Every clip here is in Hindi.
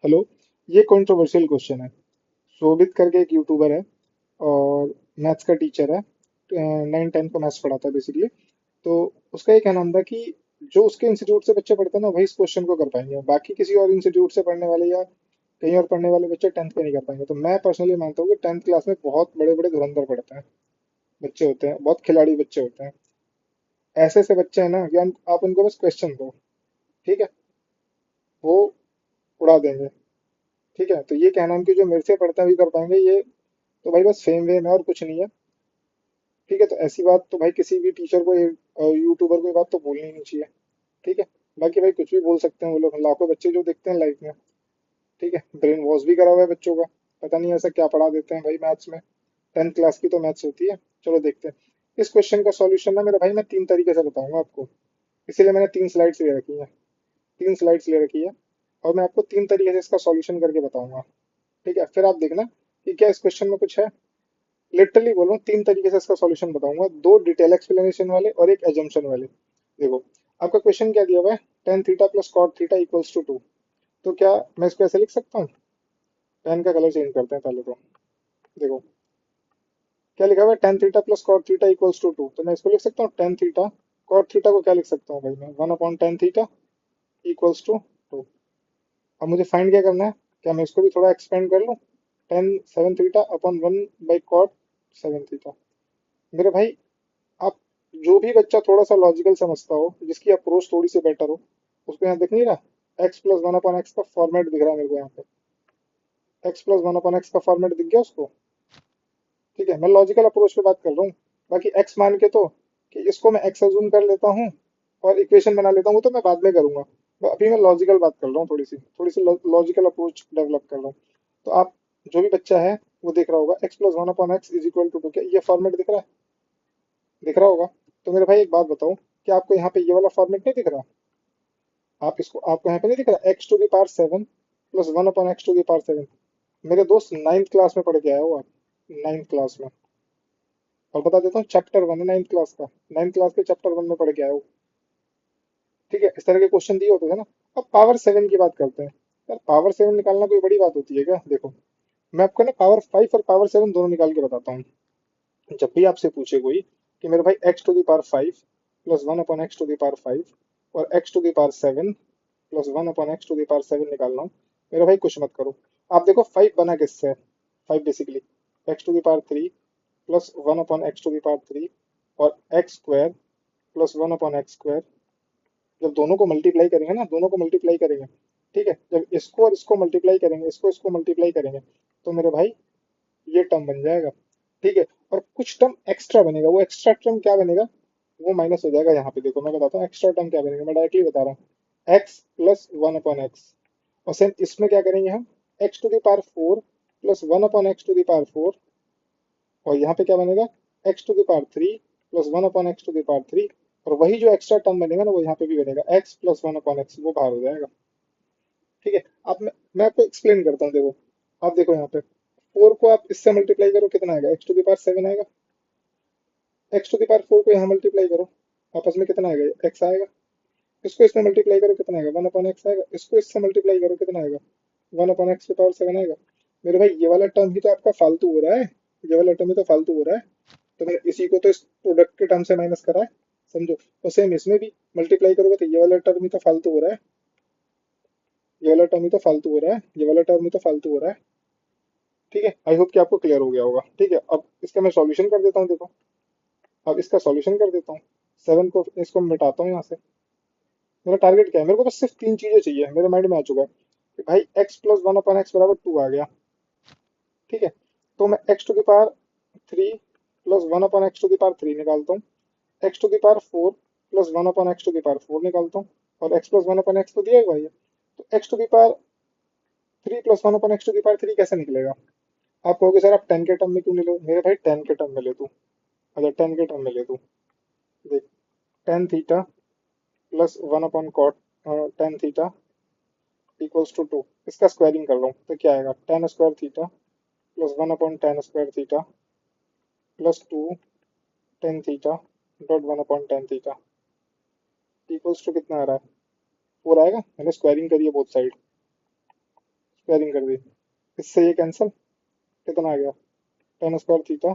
हेलो। ये कंट्रोवर्शियल क्वेश्चन है। शोभित करके एक यूट्यूबर है और मैथ्स का टीचर है। 9 10 को मैथ्स पढ़ाता है बेसिकली। तो उसका ये कहना था कि जो उसके इंस्टीट्यूट से बच्चे पढ़ते हैं ना वही इस क्वेश्चन को कर पाएंगे, बाकी किसी और इंस्टीट्यूट से पढ़ने वाले या कहीं और पढ़ने वाले बच्चे 10th पे नहीं कर पाएंगे। तो मैं पर्सनली मानता हूँ कि 10th क्लास में बहुत बड़े बड़े धुरंधर पढ़ते हैं, बच्चे होते हैं, बहुत खिलाड़ी बच्चे होते हैं। ऐसे ऐसे बच्चे हैं ना कि आप उनको बस क्वेश्चन दो, ठीक है, वो उड़ा देंगे। ठीक है, तो ये कहना है कि जो मेरे से पढ़ते हैं भी कर पाएंगे, ये तो भाई बस फेम वेम है और कुछ नहीं है। ठीक है, तो ऐसी बात तो भाई किसी भी टीचर को, यूट्यूबर को ये बात तो बोलनी ही नहीं चाहिए। ठीक है, बाकी भाई कुछ भी बोल सकते हैं वो लोग, लाखों बच्चे जो देखते हैं लाइफ में। ठीक है, ब्रेन वॉश भी करा हुआ है बच्चों का। पता नहीं ऐसा क्या पढ़ा देते हैं भाई मैथ्स में। 10th क्लास की तो मैथ्स होती है। चलो देखते हैं। इस क्वेश्चन का सॉल्यूशन ना मेरे भाई मैं 3 तरीके से बताऊंगा आपको। इसीलिए मैंने 3 स्लाइड्स ले रखी है। 3 स्लाइड्स ले रखी है और मैं आपको 3 तरीके से इसका सॉल्यूशन करके बताऊंगा। ठीक है, फिर आप देखना कि क्या इस क्वेश्चन में कुछ है। लिटरली बोल रहा हूँ, 3 तरीके से इसका सॉल्यूशन बताऊंगा, 2 डिटेल एक्सप्लेनेशन वाले और एक एजम्पशन वाले। देखो, आपका क्वेश्चन क्या दिया हुआ है, tan theta plus cot theta equals to 2। तो क्या मैं इसको ऐसे लिख सकता हूँ? पेन का कलर चेंज करते हैं पहले तो। देखो क्या लिखा हुआ है, tan theta plus cot theta equals to 2। तो मैं इसको लिख सकता हूँ टेन थीटा। कॉट थीटा को क्या लिख सकता हूँ भाई मैं, 1/10 थीटा इक्वल्स टू 2। अब मुझे फाइंड क्या करना है, क्या मैं इसको भी थोड़ा एक्सपेंड कर लूँ, ten seven theta upon 1/cot 7 theta. मेरे भाई, आप जो भी बच्चा थोड़ा सा लॉजिकल समझता हो, जिसकी अप्रोच थोड़ी सी बेटर हो, उसको यहाँ दिख नहीं रहा, x plus one upon x का फॉर्मेट दिख रहा है मेरे को यहाँ पे। X plus one upon x का फॉर्मेट दिख गया उसको। ठीक है, मैं लॉजिकल अप्रोच पे बात कर रहा हूँ। बाकी एक्स मान के तो कि इसको मैं एक्स अज्यूम कर लेता हूँ और इक्वेशन बना लेता हूँ, वो तो मैं बाद में करूंगा। तो अभी मैं लॉजिकल बात कर रहा हूँ, थोड़ी सी लॉजिकल अप्रोच डेवलप कर रहा हूँ। तो आप, जो भी बच्चा है वो देख रहा होगा, x plus one upon x is equal to 2, क्या ये फॉर्मेट दिख रहा है? दिख रहा होगा। तो मेरे भाई एक बात बताओ, कि आपको यहाँ पे ये वाला फॉर्मेट नहीं दिख रहा? आपको यहाँ पे नहीं दिख रहा, x to the power 7 plus one upon x to the power 7? मेरे दोस्त 9th क्लास में पढ़ के आए हो आप, 9th क्लास में। और बता देता हूँ, चैप्टर 1 है 9th क्लास का। 9th क्लास के चैप्टर 1 में पढ़ के आए हो। ठीक है, इस तरह के क्वेश्चन दिए होते थे ना। अब पावर 7 की बात करते हैं। यार पावर 7 निकालना कोई बड़ी बात होती है क्या? देखो, मैं आपको ना पावर 5 और पावर 7 दोनों निकाल के बताता हूँ। जब भी आपसे पूछे कोई कि मेरे भाई x to the power 5 plus one upon x to the power 5 और x to the power 7 plus one upon x to the power 7 निकालना हो, मेरा भाई कुछ मत करो। आप देखो 5 बना किससे है? 5 basically x to the power 3 plus one upon x to the power 3 और x square plus one upon x square. जब दोनों को मल्टीप्लाई करेंगे ना, दोनों को मल्टीप्लाई करेंगे, ठीक है, जब इसको और इसको मल्टीप्लाई करेंगे, इसको इसको मल्टीप्लाई करेंगे, तो मेरे भाई ये टर्म बन जाएगा। ठीक है, और कुछ टर्म एक्स्ट्रा बनेगा, वो एक्स्ट्रा टर्म क्या बनेगा, वो माइनस हो जाएगा। यहाँ पे देखो मैं बताता हूँ एक्स्ट्रा टर्म क्या बनेगा, मैं डायरेक्टली बता रहा हूँ, x plus one upon x. और सेम इसमें क्या करेंगे हम, x to the power 4 plus one upon x to the power 4। और यहाँ पे क्या बनेगा, x to the power 3 plus one upon x to the power 3। और वही जो एक्स्ट्रा टर्म बनेगा ना, वो यहाँ पे भी बनेगा, x plus one upon x, वो बाहर हो जाएगा। ठीक है, अब मैं आपको एक्सप्लेन करता हूँ। देखो, आप देखो यहाँ पे 4 को आप इससे मल्टीप्लाई करो, कितना आएगा, एक्स टू द पावर 7 आएगा। एक्स टू द पावर 4 को यहाँ मल्टीप्लाई करो, आपस में कितना आएगा, एक्स आएगा। इसको इसमें मल्टीप्लाई करो, कितना आएगा, वन अपॉन एक्स आएगा। इसको इससे मल्टीप्लाई करो, कितना आएगा, वन अपॉन एक्स की पावर 7 आएगा। मेरे भाई ये वाला टर्म ही तो आपका फालतू हो रहा है, ये वाला टर्म ही तो फालतू हो रहा है। तो मैंने इसी को तो इस प्रोडक्ट के टर्म से माइनस करा है, समझो। और सेम इसमें भी मल्टीप्लाई करोगे तो ये वाला टर्म ही तो फालतू हो रहा है, ये वाला टर्म ही तो फालतू हो रहा है, ये वाला टर्म ही तो फालतू हो रहा है। ठीक है, आई होप कि आपको क्लियर हो गया होगा। ठीक है, अब इसका मैं सॉल्यूशन कर देता हूँ। देखो, अब इसका सॉल्यूशन कर देता हूँ। 7 को इसको मिटाता हूँ यहाँ से। मेरा टारगेट क्या है, मेरे को बस सिर्फ 3 चीजें चाहिए, मेरे माइंड में आ चुका है कि भाई x plus one upon x बराबर 2 आ गया। ठीक है, तो मैं x to the power 3 plus one upon x to the power 3 निकालता हूँ। X to the power 4 plus one upon x to the power 4 निकालता हूँ। और x plus one upon x तो दिया हुआ है। तो x to the power 3 plus one upon x to the power 3 कैसे निकलेगा? आप कहोगे सर आप 10 के टर्म में क्यों नहीं ले, मेरे भाई 10 के टर्म में ले तू। अच्छा 10 के टर्म में ले तू, देख, tan theta plus one upon cot 10 theta equals to 2। इसका स्क्वायरिंग कर रहा हूँ तो क्या आएगा, tan square theta plus one upon tan square theta plus 2 10 theta dot one upon 10 theta equals to कितना आ रहा है, 4 आएगा। मैंने स्क्वायरिंग करी है बोथ साइड। स्क्वायरिंग कर दी, इससे ये कैंसिल, कितना आ गया, ten square theta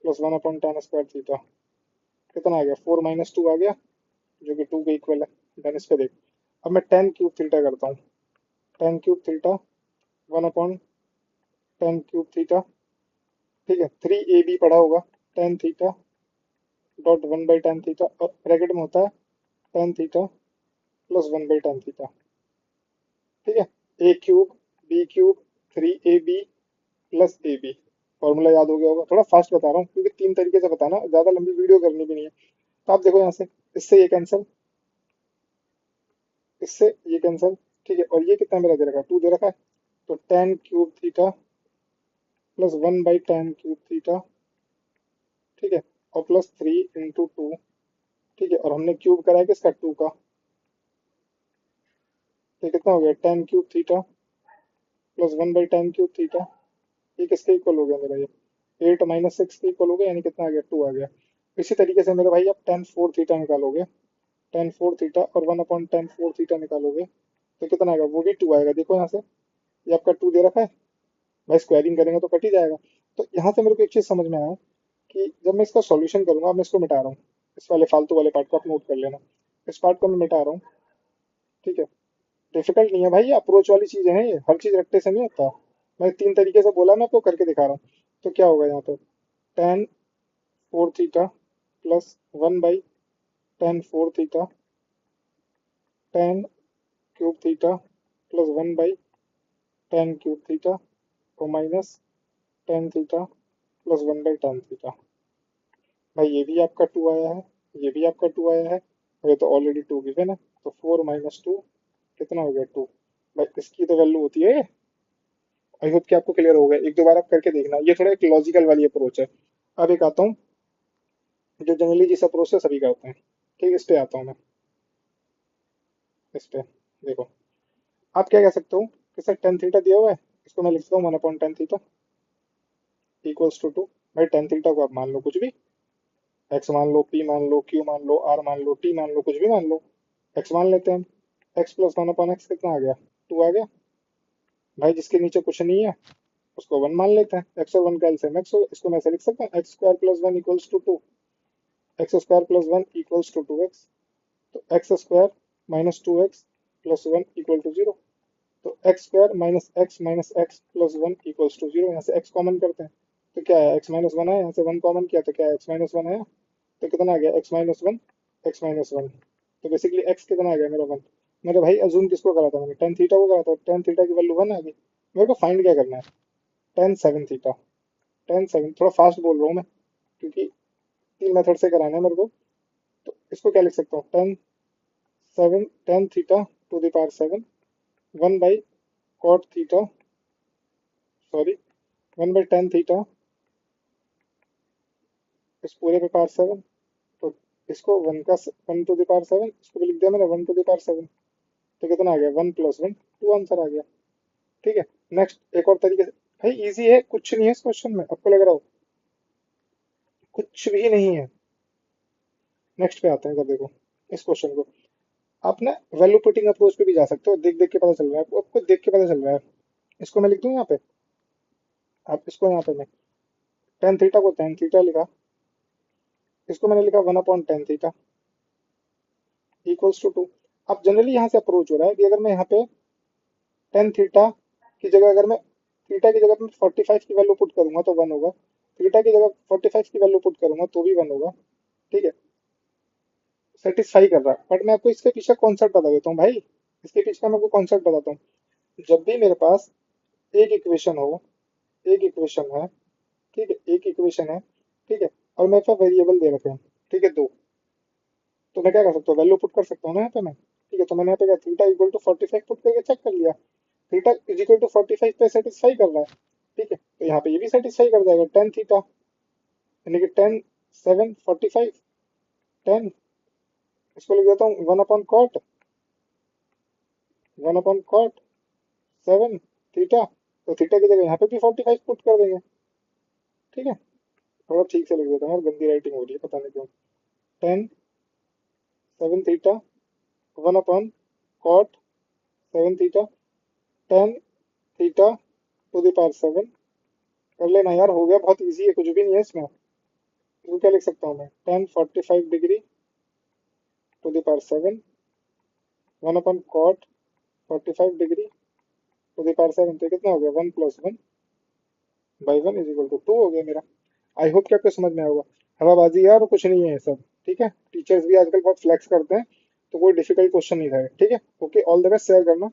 plus 1/tan square theta, कितना आ गया, 4 - 2 आ गया, जो कि 2 के इक्वल है। देन इस पे देख, अब मैं टेन क्यूब थीटा करता हूँ, ten cube theta 1/tan³ theta, ठीक है। 3ab पढ़ा होगा, tan theta dot 1/tan theta, और ब्रैकेट में होता है tan theta plus 1/tan theta, ठीक है। a³ b³ 3ab plus A B, formula याद हो गया होगा। थोड़ा फास्ट बता रहा हूँ क्योंकि तीन तरीके से बताना, ज्यादा लंबी वीडियो करनी भी नहीं है। तो आप देखो यहाँ से, इससे ये कैंसिल, इससे ये कैंसिल, ठीक है। और ये कितना मेरा दे रखा है, 2 दे रखा है, तो tan³ theta plus 1/tan³ theta, ठीक है, और प्लस 3 × 2, ठीक है। और हमने क्यूब करा है किसका, 2 का, तो कितना हो गया, tan³ थीटा प्लस 1/tan³थीटा, ये किसके इक्वल हो गया मेरा, ये 8 - 6 के इक्वल हो गया, यानी कितना आ गया, 2 आ गया। इसी तरीके से मेरे भाई आप tan4 थीटा निकालोगे, tan4 थीटा और 1/tan4 थीटा निकालोगे, तो कितना आएगा, वो भी 2 आएगा। देखो यहाँ से, ये आपका 2 दे रखा है भाई, स्क्वायरिंग करेंगे तो कट ही जाएगा। तो यहाँ से मेरे को एक चीज समझ में आया कि जब मैं इसका सॉल्यूशन करूंगा, मैं इसको मिटा रहा हूँ, इस वाले फालतू वाले पार्ट को आप नोट कर लेना, इस पार्ट को मैं मिटा रहा हूँ, ठीक है। डिफिकल्ट नहीं है भाई, ये अप्रोच वाली चीजें हैं, ये हर चीज रट्टे से नहीं होता। मैं तीन तरीके से बोला, मैं आपको करके दिखा रहा हूँ। तो क्या होगा यहाँ पे, tan4 theta plus 1/tan4 theta, tan³ theta plus 1/tan³ theta, और minus tan theta plus 1/tan theta. भाई ये भी आपका 2 आया है, ये भी आपका 2 आया है, और ये तो ऑलरेडी 2 गिवन है, तो 4 - 2 कितना हो गया, 2। भाई इसकी तो वैल्यू होती है, आई होप कि आपको क्लियर हो गया। एक दो बार आप करके देखना, ये थोड़ा एक लॉजिकल वाली अप्रोच है। अब एक आता हूँ जो जनरली जिस अप्रोच से सभी करते हैं, ठीक है, इस पे आता हूँ मैं, इस पे देखो। आप क्या कह सकते हो कि सर टेन थीटा दिया हुआ है, इसको मैं लिखता हूँ 1/tan थीटा इक्वल्स टू 2। भाई टेन थीटा को आप मान लो कुछ भी, एक्स मान लो, पी मान लो, क्यू मान लो, आर मान लो, टी मान लो, कुछ भी मान लो। एक्स मान लेते हैं हम, एक्स प्लस 1/x कितना आ गया, 2 आ गया। भाई जिसके नीचे कुछ नहीं है उसको 1 मान लेते हैं, एक्स और 1 का एलसीएम एक्स, इसको मैं ऐसे लिख सकता हूँ, x square plus 1 equals to 2, x square plus 1 equals to 2x, तो x square minus 2x plus 1 equal to 0, तो x square minus x plus 1 equals to 0। यहाँ से x कॉमन करते हैं, तो क्या है, x - 1 आया, यहाँ से 1 कॉमन किया तो क्या है, x - 1 आया, तो कितना आ गया, x - 1, x - 1। तो बेसिकली x कितना आ गया मेरा, 1। मेरे भाई अजूम किसको करा था मैंने, टेन थीटा को करा था, टेन थीटा की वैल्यू 1 आ गई। मेरे को फाइंड क्या करना है, tan 7 थीटा, tan 7, थोड़ा फास्ट बोल रहा हूँ मैं क्योंकि तीन मेथड से कराना है मेरे को। तो इसको क्या लिख सकता हूँ, tan 7 tan theta two the power 7, 1/cot theta, sorry 1/tan theta इस पूरे पे पावर 7। तो इसको 1 टू द पावर 7, इसको भी लिख दिया मैंने 1 टू द पावर 7, तो कितना आ गया, 1 + 1, 2 आंसर आ गया, ठीक है। नेक्स्ट एक और तरीके से, भाई इजी है, कुछ नहीं है इस क्वेश्चन में, आपको लग रहा हो कुछ भी नहीं है। नेक्स्ट पे आते हैं, इधर देखो इस क्वेश्चन को। आप ना वैल्यू पुटिंग अप्रोच पे भी जा सकते हो, देख देख के पता चल रहा है आपको, आपको देख के पता चल रहा है। इसको मैं लिख दूं यहाँ पे, आप इसको यहाँ पे मैं टेन थीटा को टेन थीटा लिखा, इसको मैंने लिखा 1/tan थीटा इक्वल्स टू 2। अब जनरली यहाँ से अप्रोच हो रहा है कि अगर मैं यहाँ पे टेन थीटा की जगह, अगर मैं थीटा की जगह पे 45 की वैल्यू पुट करूंगा तो 1 होगा, थीटा की जगह 45 की वैल्यू पुट करूंगा तो भी 1 होगा, ठीक है। सेटिस्फाई कर रहा है, बट मैं आपको इसके पीछे कॉन्सेप्ट बता देता हूँ भाई, इसके पीछे का मैं आपको कॉन्सेप्ट बताता हूँ। जब भी मेरे पास एक इक्वेशन हो, एक इक्वेशन है, ठीक है, एक इक्वेशन है, ठीक है, और मेरे पास वेरिएबल दे रखे हैं, ठीक है, दो, तो मैं क्या कर सकता हूँ, वैल्यू पुट कर सकता हूँ ना यहाँ पे मैं, ठीक है। तो मैंने यहाँ पे क्या, थीटा इक्वल टू 45 पुट करके चेक कर लिया, थीटा इज इक्वल टू 45 पे सेटिस्फाई कर रहा है, ठीक है। तो यहाँ पे ये भी सेटिस्फाई कर जाएगा, टेन थीटा यानी कि टेन 7 45, टेन, इसको लिख देता हूँ 1/cot 7 थीटा, तो थीटा की जगह यहाँ पे भी 45 पुट कर देंगे, ठीक है। थोड़ा ठीक से लिख देता हूँ यार, गंदी राइटिंग हो रही है पता नहीं क्यों। tan 7 theta 1/cot 7 theta, tan theta two the power 7। कर लेना यार, हो गया, बहुत इजी है, कुछ भी नहीं है इसमें। तो क्या लिख सकता हूँ मैं, 10 45 degree to the power 7, 1/cot 45 degree to the power 7। तो कितना हो गया, 1+1/1 इज इक्वल टू 2 हो गया मेरा। आई होप कि आपको समझ में आएगा। हवाबाजी यार, और कुछ नहीं है ये सब, ठीक है। टीचर्स भी आजकल बहुत फ्लेक्स करते हैं, तो कोई डिफिकल्ट क्वेश्चन नहीं था ये, ठीक है। Okay, all the best, share करना।